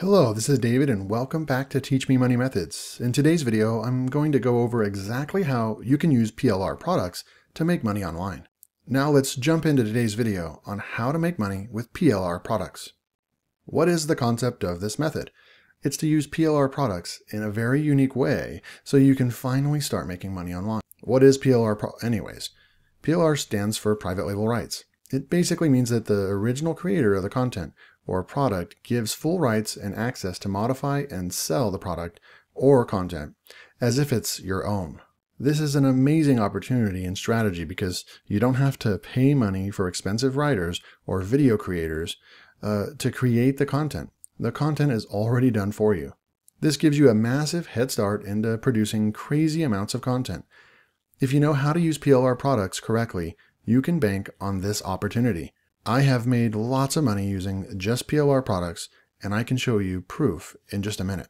Hello, this is David and welcome back to Teach Me Money Methods. In today's video, I'm going to go over exactly how you can use PLR products to make money online. Now let's jump into today's video on how to make money with PLR products. What is the concept of this method? It's to use PLR products in a very unique way so you can finally start making money online. What is PLR anyways? PLR stands for private label rights. It basically means that the original creator of the content or product gives full rights and access to modify and sell the product or content as if it's your own. This is an amazing opportunity and strategy because you don't have to pay money for expensive writers or video creators to create the content. The content is already done for you. This gives you a massive head start into producing crazy amounts of content. If you know how to use PLR products correctly, you can bank on this opportunity. I have made lots of money using just PLR products, and I can show you proof in just a minute.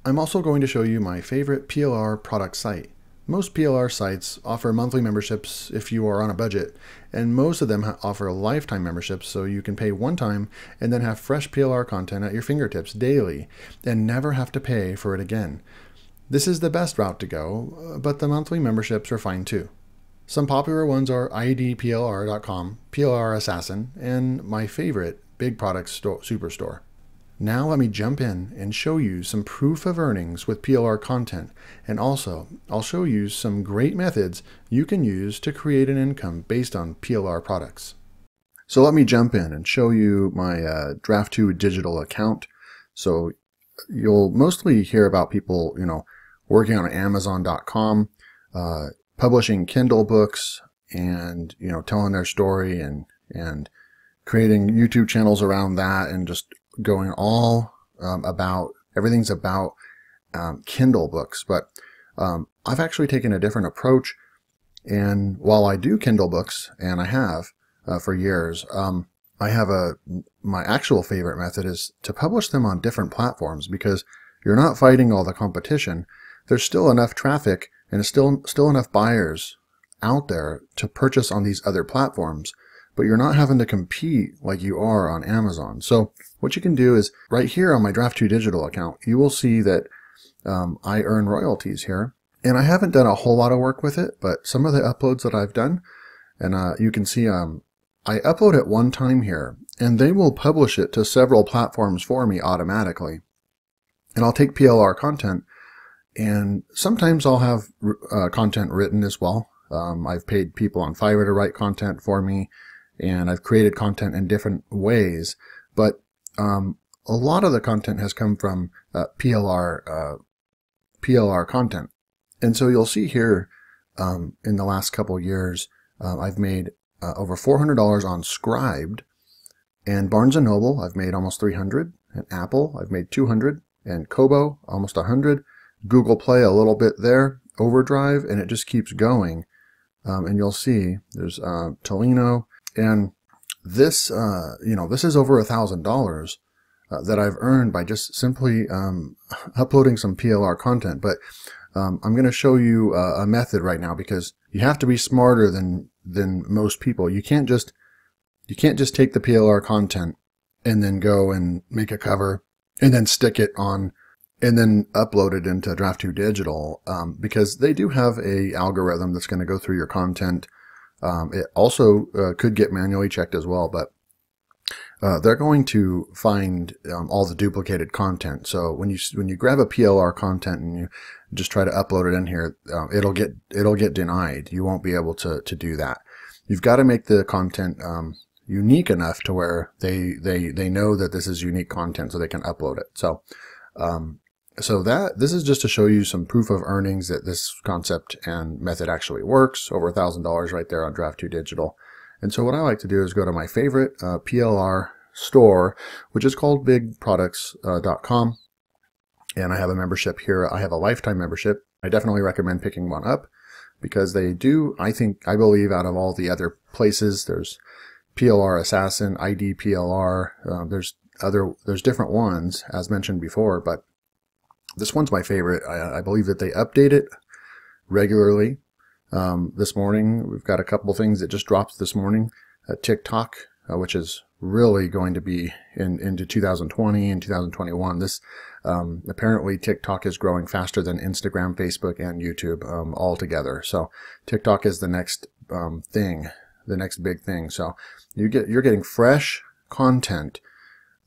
I'm also going to show you my favorite PLR product site. Most PLR sites offer monthly memberships if you are on a budget, and most of them offer lifetime memberships so you can pay one time and then have fresh PLR content at your fingertips daily and never have to pay for it again. This is the best route to go, but the monthly memberships are fine too. Some popular ones are idplr.com, PLR Assassin, and my favorite, Big Products Superstore. Now let me jump in and show you some proof of earnings with PLR content, and also I'll show you some great methods you can use to create an income based on PLR products. So let me jump in and show you my Draft2 digital account. So you'll mostly hear about people, working on Amazon.com, publishing Kindle books and, telling their story and creating YouTube channels around that and just going all about, everything's about Kindle books. But I've actually taken a different approach. And while I do Kindle books, and I have for years, I have my actual favorite method is to publish them on different platforms because you're not fighting all the competition. There's still enough traffic and still enough buyers out there to purchase on these other platforms, but you're not having to compete like you are on Amazon. So what you can do is right here on my Draft2 digital account, you will see that I earn royalties here. And I haven't done a whole lot of work with it, but some of the uploads that I've done, and you can see I upload it one time here, and they will publish it to several platforms for me automatically. And I'll take PLR content, and sometimes I'll have content written as well. I've paid people on Fiverr to write content for me, and I've created content in different ways. But a lot of the content has come from PLR content. And so you'll see here in the last couple years, I've made over $400 on Scribed, and Barnes & Noble, I've made almost $300, and Apple, I've made $200, and Kobo, almost $100. Google Play a little bit there, Overdrive, and it just keeps going. And you'll see there's Tolino, and this, this is over $1,000 that I've earned by just simply uploading some PLR content. But I'm going to show you a method right now because you have to be smarter than most people. You can't just take the PLR content and then go and make a cover and then stick it on and then upload it into Draft2 Digital because they do have a algorithm that's going to go through your content. It also could get manually checked as well, but they're going to find all the duplicated content. So when you grab a PLR content and you just try to upload it in here, it'll get denied. You won't be able to do that. You've got to make the content unique enough to where they know that this is unique content so they can upload it. So this is just to show you some proof of earnings that this concept and method actually works. Over $1,000 right there on Draft2 Digital. And so what I like to do is go to my favorite PLR store, which is called bigproducts.com. And I have a membership here. I have a lifetime membership. I definitely recommend picking one up because they do, I believe out of all the other places, there's PLR Assassin, idPLR, there's different ones as mentioned before, but this one's my favorite. I believe that they update it regularly. This morning, we've got a couple things that just dropped this morning. TikTok, which is really going to be into 2020 and 2021. This apparently TikTok is growing faster than Instagram, Facebook, and YouTube all together. So TikTok is the next thing, the next big thing. So you're getting fresh content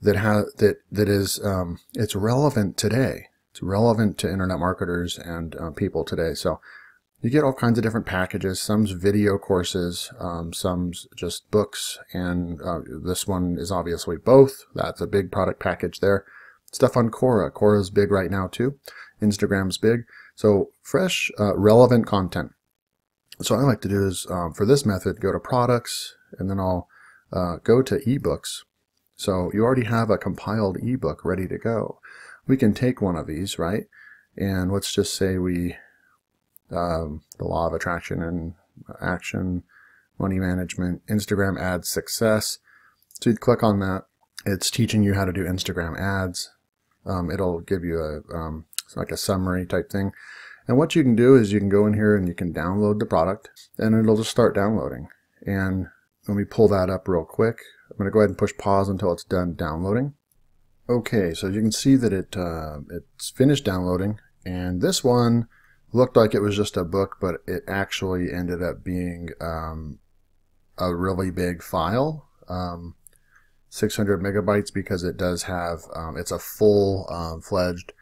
that is it's relevant today. It's relevant to internet marketers and people today. So you get all kinds of different packages. Some's video courses, some's just books, and this one is obviously both. That's a big product package there. Stuff on Quora. Quora's big right now too. Instagram's big. So fresh, relevant content. So what I like to do is, for this method, go to products, and then I'll go to ebooks. So you already have a compiled ebook ready to go. We can take one of these, right? And let's just say we the law of attraction and action, money management, Instagram ads success. So you'd click on that. It's teaching you how to do Instagram ads. It'll give you it's like a summary type thing. And what you can do is you can go in here and you can download the product, and it'll just start downloading. And let me pull that up real quick. I'm going to go ahead and push pause until it's done downloading. Okay, so you can see that it's finished downloading, and this one looked like it was just a book, but it actually ended up being a really big file, 600 megabytes, because it does have, it's a full-fledged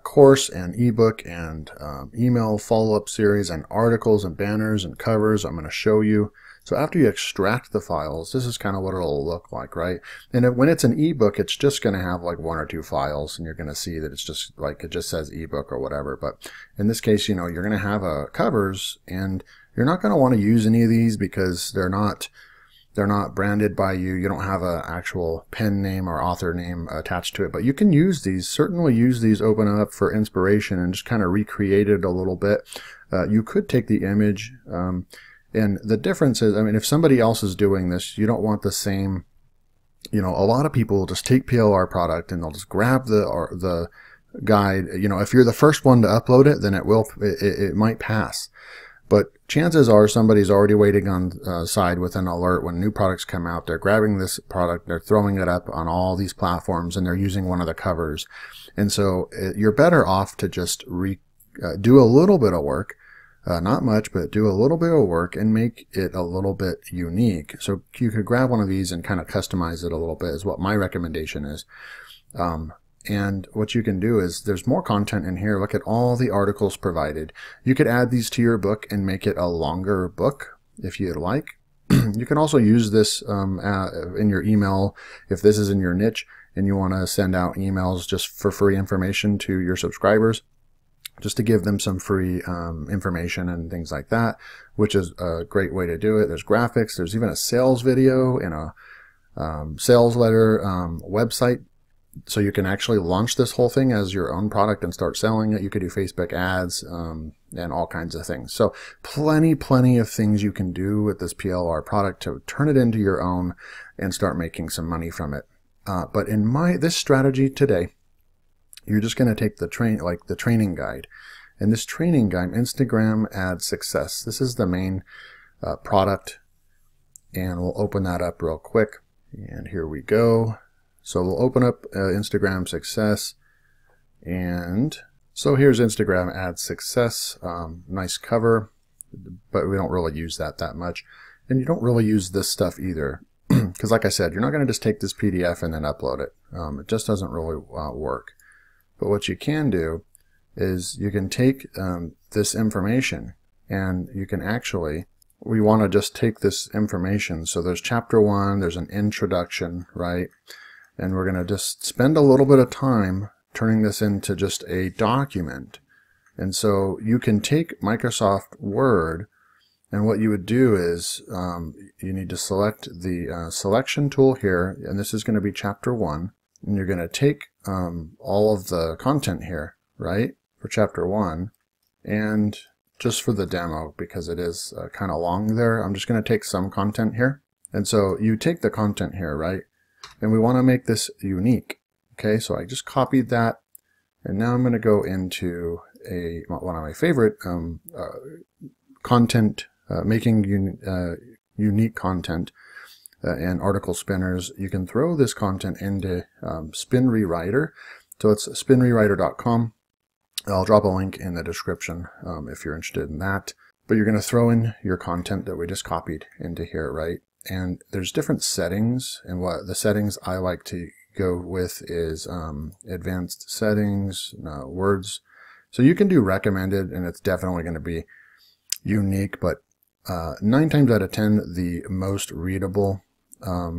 course and ebook and email follow-up series and articles and banners and covers. I'm going to show you. So after you extract the files, this is kind of what it'll look like, right? And when it's an ebook, it's just going to have like 1 or 2 files, and you're going to see that it's just like, it just says ebook or whatever. But in this case, you know, you're going to have covers, and you're not going to want to use any of these because they're not branded by you. You don't have an actual pen name or author name attached to it, but you can use these, certainly use these, open up for inspiration and just kind of recreate it a little bit. You could take the image, and the difference is, I mean, if somebody else is doing this, you don't want the same, you know, a lot of people will just take PLR product and they'll just grab the guide. You know, if you're the first one to upload it, then it might pass. But chances are somebody's already waiting on side with an alert when new products come out. They're grabbing this product, they're throwing it up on all these platforms, and they're using one of the covers. And so you're better off to just do a little bit of work. Not much, but do a little bit of work and make it a little bit unique. So you could grab one of these and kind of customize it a little bit is what my recommendation is. And what you can do is there's more content in here. Look at all the articles provided. You could add these to your book and make it a longer book if you'd like. You can also use this in your email if this is in your niche and you want to send out emails just for free information to your subscribers, just to give them some free information and things like that, which is a great way to do it. There's graphics. There's even a sales video and a sales letter website. So you can actually launch this whole thing as your own product and start selling it. You could do Facebook ads and all kinds of things. So plenty of things you can do with this PLR product to turn it into your own and start making some money from it. But in this strategy today, you're just going to take the training guide. And this training guide, Instagram Ad Success, this is the main product. And we'll open that up real quick. And here we go. So we'll open up Instagram Success. And so here's Instagram Ad Success. Nice cover, but we don't really use that much. And you don't really use this stuff either. Because like I said, you're not going to just take this PDF and then upload it. It just doesn't really work. But what you can do is you can take this information and you can actually, we want to just take this information. So there's chapter 1, there's an introduction, right? And we're going to just spend a little bit of time turning this into just a document. And so you can take Microsoft Word, and what you would do is you need to select the selection tool here, and this is going to be chapter 1. And you're going to take all of the content here, right, for chapter 1, and just for the demo, because it is kind of long there, I'm just going to take some content here. And so you take the content here, right, and we want to make this unique. Okay, so I just copied that, and now I'm going to go into one of my favorite content, making unique content. and article spinners, you can throw this content into Spin Rewriter. So it's spinrewriter.com. I'll drop a link in the description if you're interested in that. But you're going to throw in your content that we just copied into here, right? And there's different settings, and what the settings I like to go with is advanced settings, words. So you can do recommended, and it's definitely going to be unique, but 9 times out of 10, the most readable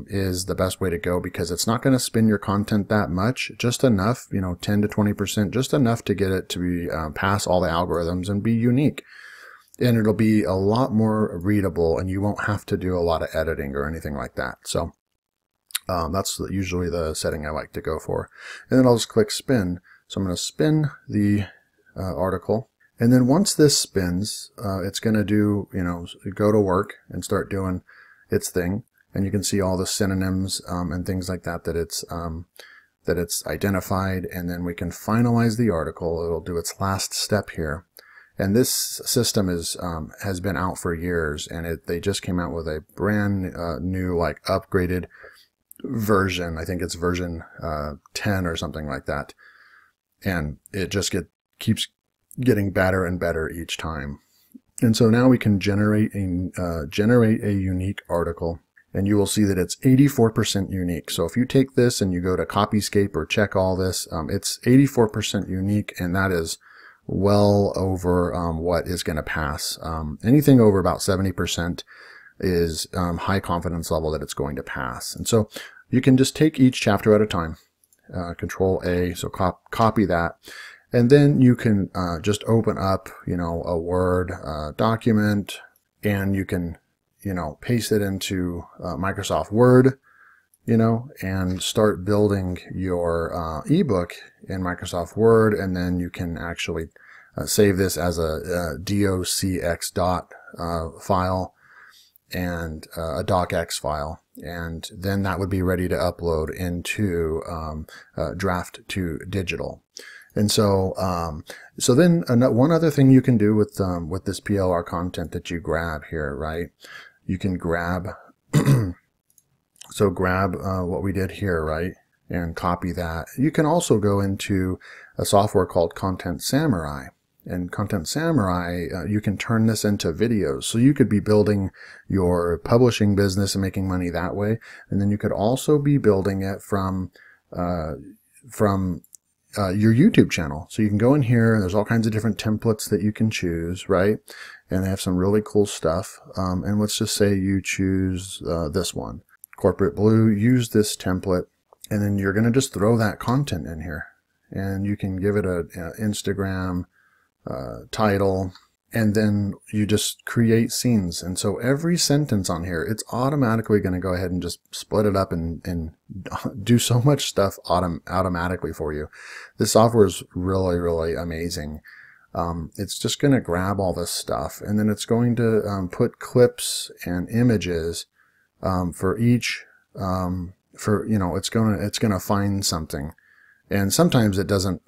is the best way to go, because it's not going to spin your content that much, just enough, 10 to 20%, just enough to get it to be pass all the algorithms and be unique. And it'll be a lot more readable, and you won't have to do a lot of editing or anything like that. So that's usually the setting I like to go for. And then I'll just click spin. So I'm going to spin the article. And then once this spins, it's going to do, go to work and start doing its thing. And you can see all the synonyms and things like that that it's identified. And then we can finalize the article. It'll do its last step here. And this system has been out for years, and they just came out with a brand new, upgraded version. I think it's version 10 or something like that. And it just keeps getting better and better each time. And so now we can generate a unique article, and you will see that it's 84% unique. So if you take this and you go to Copyscape or check all this, it's 84% unique, and that is well over what is going to pass. Anything over about 70% is high confidence level that it's going to pass. And so you can just take each chapter at a time, Control A, so copy that, and then you can just open up, a Word document, and you can, paste it into Microsoft Word, and start building your ebook in Microsoft Word, and then you can actually save this as a docx file and a docx file, and then that would be ready to upload into Draft to Digital. And so, then one other thing you can do with this PLR content that you grab here, right? You can grab. So grab what we did here, right, and copy that. You can also go into a software called Content Samurai. And Content Samurai, you can turn this into videos. So you could be building your publishing business and making money that way. And then you could also be building it from your YouTube channel. So you can go in here, and there's all kinds of different templates that you can choose, right? And they have some really cool stuff. And let's just say you choose this one. Corporate Blue, use this template, and then you're going to just throw that content in here, and you can give it a Instagram title, and then you just create scenes. And so every sentence on here, it's automatically going to go ahead and just split it up and do so much stuff automatically for you. This software is really, really amazing. It's just going to grab all this stuff, and then it's going to put clips and images for each, it's gonna find something, and sometimes it doesn't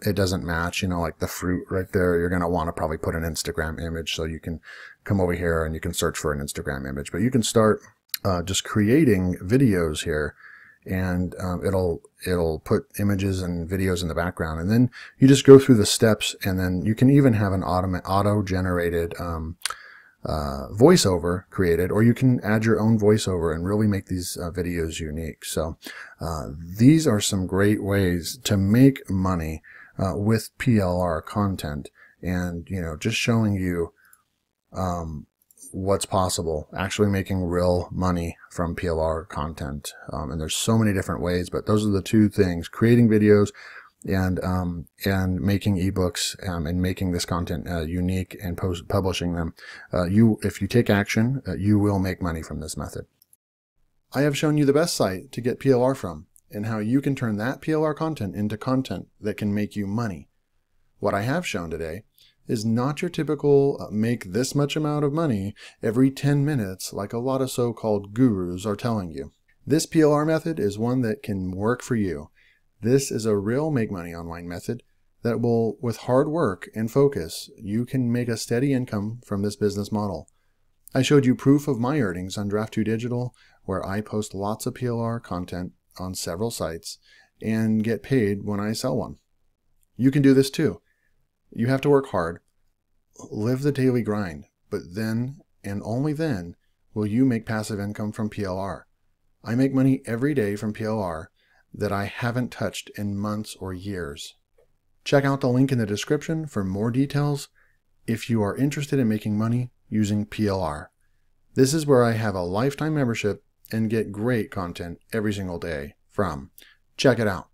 match, like the fruit right there. You're gonna want to probably put an Instagram image, so you can come over here and you can search for an Instagram image, but you can start just creating videos here, and it'll put images and videos in the background, and then you just go through the steps, and then you can even have an auto-generated voiceover created, or you can add your own voiceover and really make these videos unique. So these are some great ways to make money with PLR content, and just showing you what's possible, actually making real money from PLR content. And there's so many different ways, but those are the two things: creating videos and making ebooks, and making this content unique and publishing them. If you take action, you will make money from this method. I have shown you the best site to get PLR from, and how you can turn that PLR content into content that can make you money. What I have shown today is not your typical make this much amount of money every 10 minutes like a lot of so-called gurus are telling you. This PLR method is one that can work for you. This is a real make money online method that will, with hard work and focus, you can make a steady income from this business model. I showed you proof of my earnings on Draft2Digital where I post lots of PLR content on several sites and get paid when I sell one. You can do this too. You have to work hard, live the daily grind, but then and only then will you make passive income from PLR. I make money every day from PLR that I haven't touched in months or years. Check out the link in the description for more details if you are interested in making money using PLR. This is where I have a lifetime membership and get great content every single day from. Check it out.